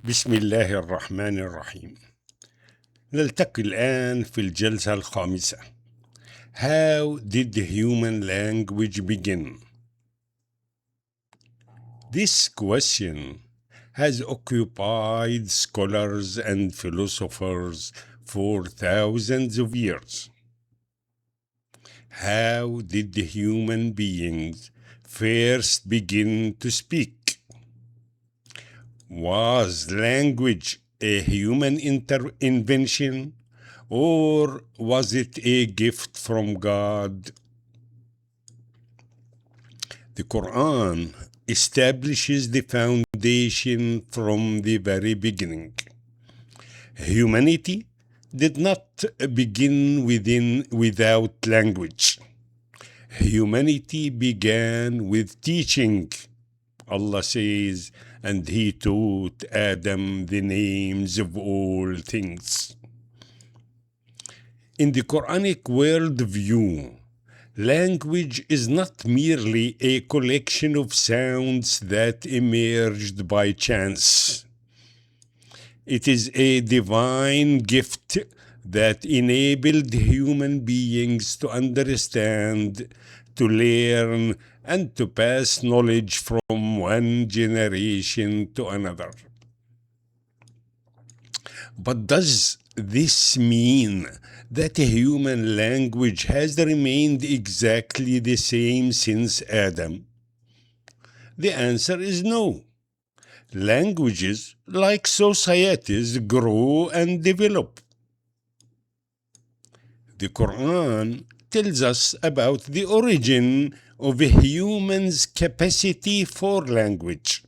بسم الله الرحمن الرحيم. نلتقي الآن في الجلسة الخامسة. How did the human language begin? This question has occupied scholars and philosophers for thousands of years. How did the human beings first begin to speak? Was language a human invention, or was it a gift from God? The Quran establishes the foundation from the very beginning. Humanity did not begin without language. Humanity began with teaching. Allah says, and He taught Adam the names of all things. In the Quranic worldview, language is not merely a collection of sounds that emerged by chance. It is a divine gift that enabled human beings to understand, to learn, and to pass knowledge from one generation to another. But does this mean that a human language has remained exactly the same since Adam? The answer is no. Languages, like societies, grow and develop. The Quran tells us about the origin of a human's capacity for language.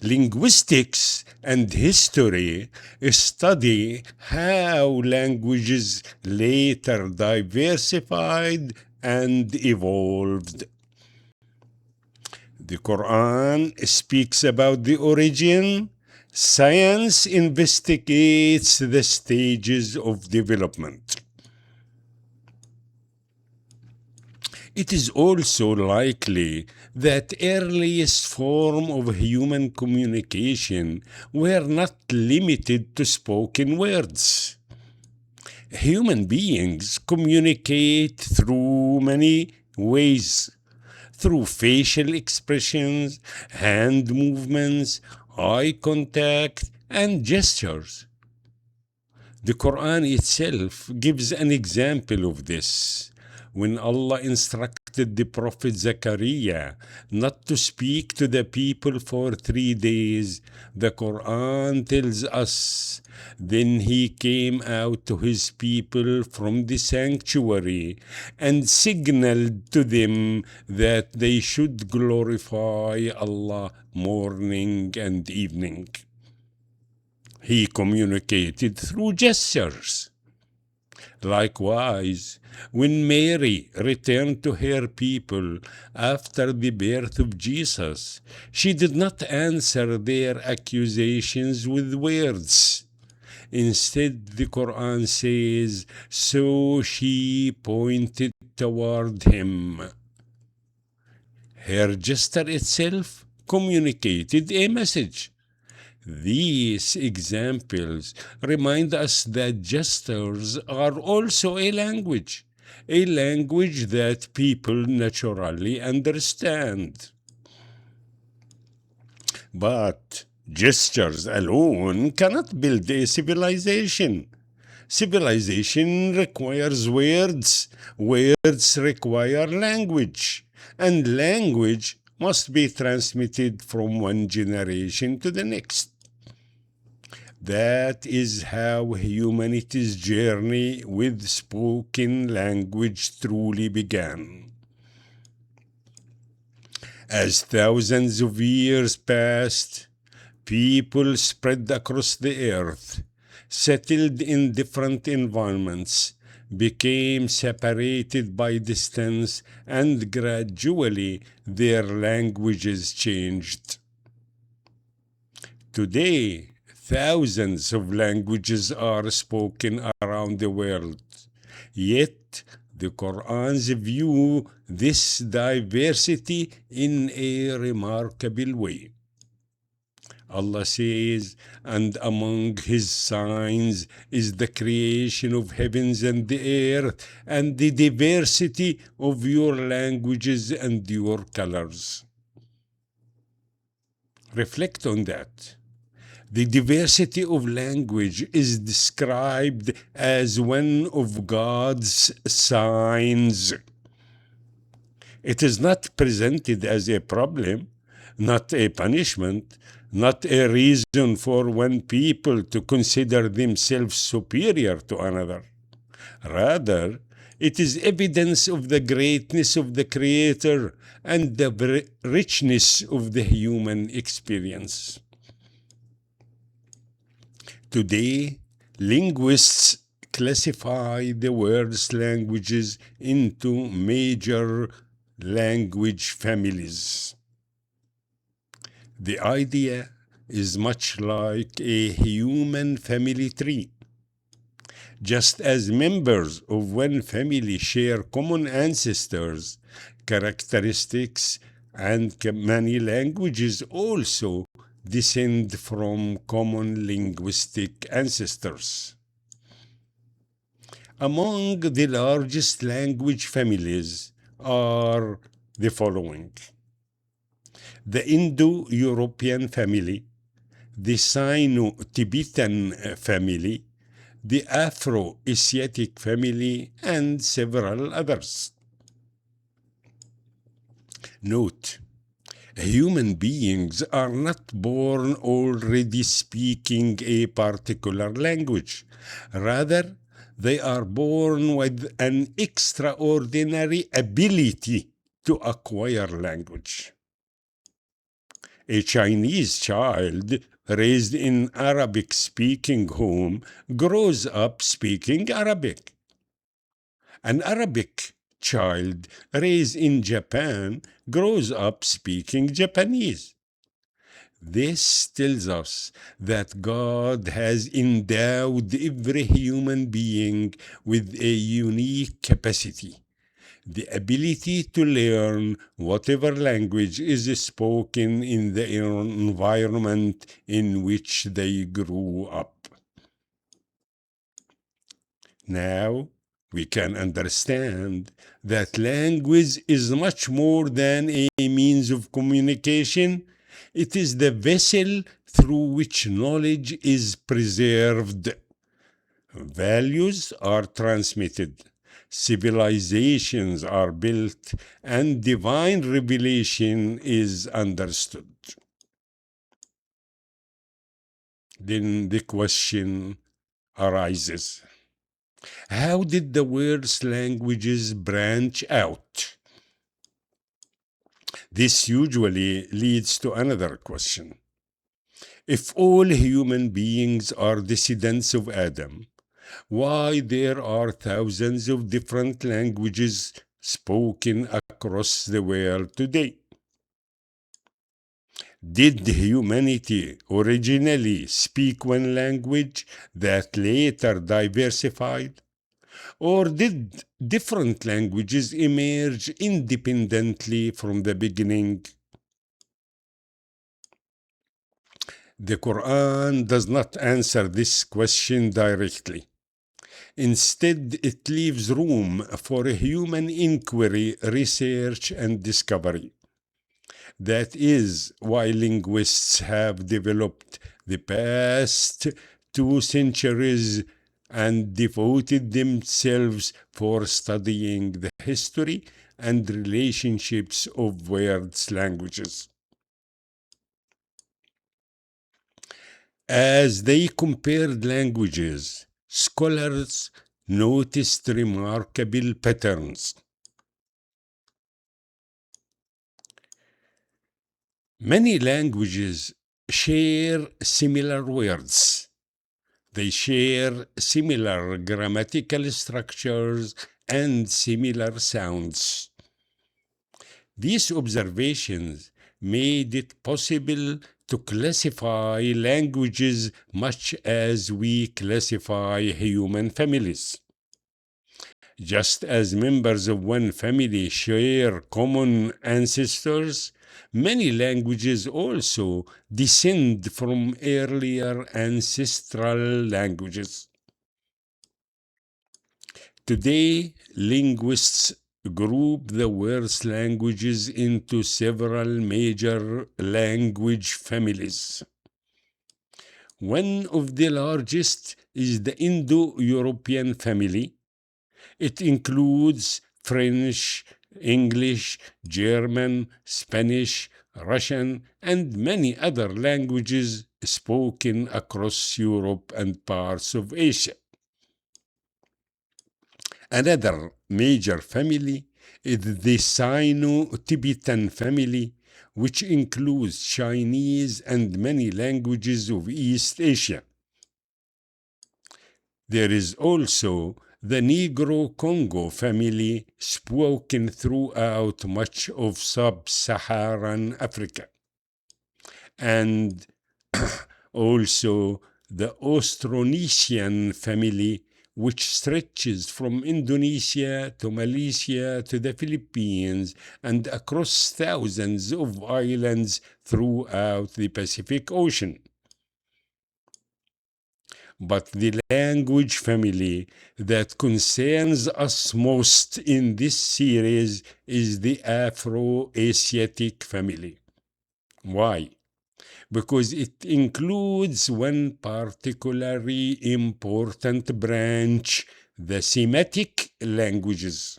Linguistics and history study how languages later diversified and evolved. The Quran speaks about the origin. Science investigates the stages of development. It is also likely that earliest forms of human communication were not limited to spoken words. Human beings communicate through many ways, through facial expressions, hand movements, eye contact, and gestures. The Quran itself gives an example of this. When Allah instructed the Prophet Zechariah not to speak to the people for 3 days, the Quran tells us, then he came out to his people from the sanctuary and signaled to them that they should glorify Allah morning and evening. He communicated through gestures. Likewise, when Mary returned to her people after the birth of Jesus, she did not answer their accusations with words. Instead, the Quran says, so she pointed toward him. Her gesture itself communicated a message. These examples remind us that gestures are also a language that people naturally understand. But gestures alone cannot build a civilization. Civilization requires words. Words require language. And language must be transmitted from one generation to the next. That is how humanity's journey with spoken language truly began. As thousands of years passed, people spread across the earth, settled in different environments, became separated by distance, and gradually their languages changed. Today, thousands of languages are spoken around the world. Yet, the Quran's view this diversity in a remarkable way. Allah says, and among His signs is the creation of heavens and the earth and the diversity of your languages and your colors. Reflect on that. The diversity of language is described as one of God's signs. It is not presented as a problem, not a punishment, not a reason for one people to consider themselves superior to another. Rather, it is evidence of the greatness of the Creator and the richness of the human experience. Today, linguists classify the world's languages into major language families. The idea is much like a human family tree. Just as members of one family share common ancestors, characteristics, and many languages also descend from common linguistic ancestors. Among the largest language families are the following: the Indo-European family, the Sino-Tibetan family, the Afro-Asiatic family, and several others. Note: human beings are not born already speaking a particular language. Rather, they are born with an extraordinary ability to acquire language. A Chinese child raised in Arabic-speaking home grows up speaking Arabic. An Arabic child raised in Japan grows up speaking Japanese. This tells us that God has endowed every human being with a unique capacity, the ability to learn whatever language is spoken in the environment in which they grew up. Now, we can understand that language is much more than a means of communication. It is the vessel through which knowledge is preserved. Values are transmitted, civilizations are built, and divine revelation is understood. Then the question arises: how did the world's languages branch out? This usually leads to another question. If all human beings are descendants of Adam, why there are thousands of different languages spoken across the world today? Did humanity originally speak one language that later diversified? Or did different languages emerge independently from the beginning? The Quran does not answer this question directly. Instead, it leaves room for human inquiry, research, and discovery. That is why linguists have developed the past 2 centuries and devoted themselves for studying the history and relationships of world's languages. As they compared languages, scholars noticed remarkable patterns. Many languages share similar words. They share similar grammatical structures and similar sounds. These observations made it possible to classify languages much as we classify human families. Just as members of one family share common ancestors, Many languages also descend from earlier ancestral languages. Today, linguists group the world's languages into several major language families. One of the largest is the Indo-European family. It includes French, English, German, Spanish, Russian, and many other languages spoken across Europe and parts of Asia. Another major family is the Sino-Tibetan family, which includes Chinese and many languages of East Asia. There is also the Negro-Congo family, spoken throughout much of sub-Saharan Africa, and also the Austronesian family, which stretches from Indonesia to Malaysia to the Philippines and across thousands of islands throughout the Pacific Ocean. But the language family that concerns us most in this series is the Afro-Asiatic family. Why? Because it includes one particularly important branch, the Semitic languages.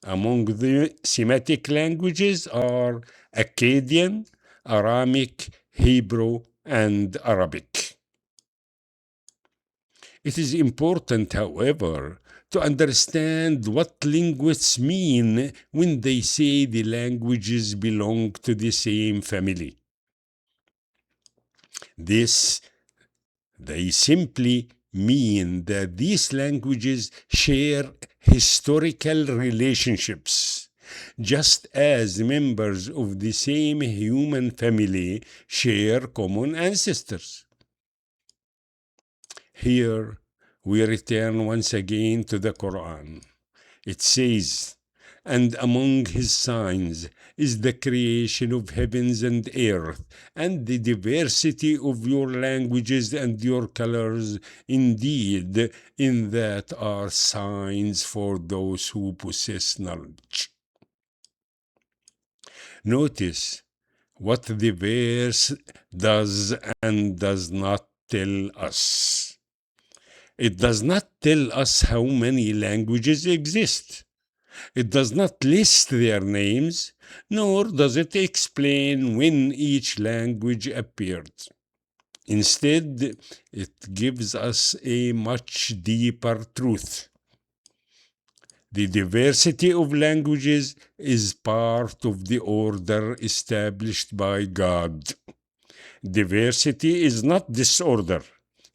Among the Semitic languages are Akkadian, Aramic, Hebrew, and Arabic. It is important, however, to understand what linguists mean when they say the languages belong to the same family. They simply mean that these languages share historical relationships, just as members of the same human family share common ancestors. Here we return once again to the Quran. It says, "And among his signs is the creation of heavens and earth, and the diversity of your languages and your colors. Indeed, in that are signs for those who possess knowledge." Notice what the verse does and does not tell us. It does not tell us how many languages exist. It does not list their names, nor does it explain when each language appeared. Instead, it gives us a much deeper truth. The diversity of languages is part of the order established by God. Diversity is not disorder,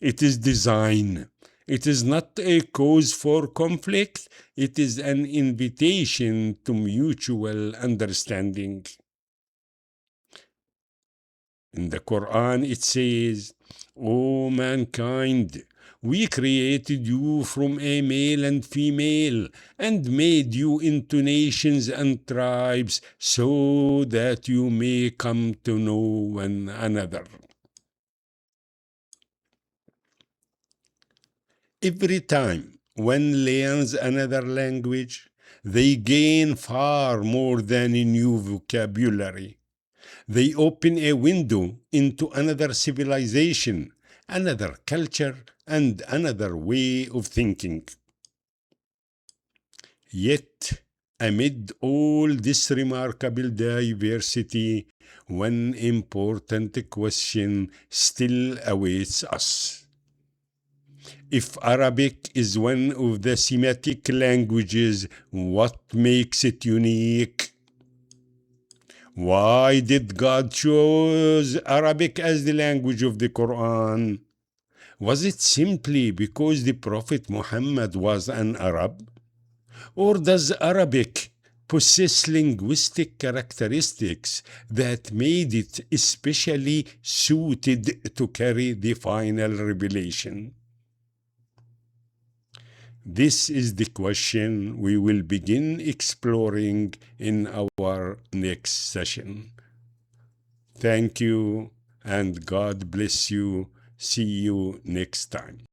it is design. It is not a cause for conflict, it is an invitation to mutual understanding. In the Quran it says, "O mankind, we created you from a male and female and made you into nations and tribes so that you may come to know one another." Every time one learns another language, they gain far more than a new vocabulary. They open a window into another civilization, another culture, and another way of thinking. Yet, amid all this remarkable diversity, one important question still awaits us. If Arabic is one of the Semitic languages, what makes it unique? Why did God choose Arabic as the language of the Quran? Was it simply because the Prophet Muhammad was an Arab? Or does Arabic possess linguistic characteristics that made it especially suited to carry the final revelation? This is the question we will begin exploring in our next session. Thank you and God bless you. See you next time.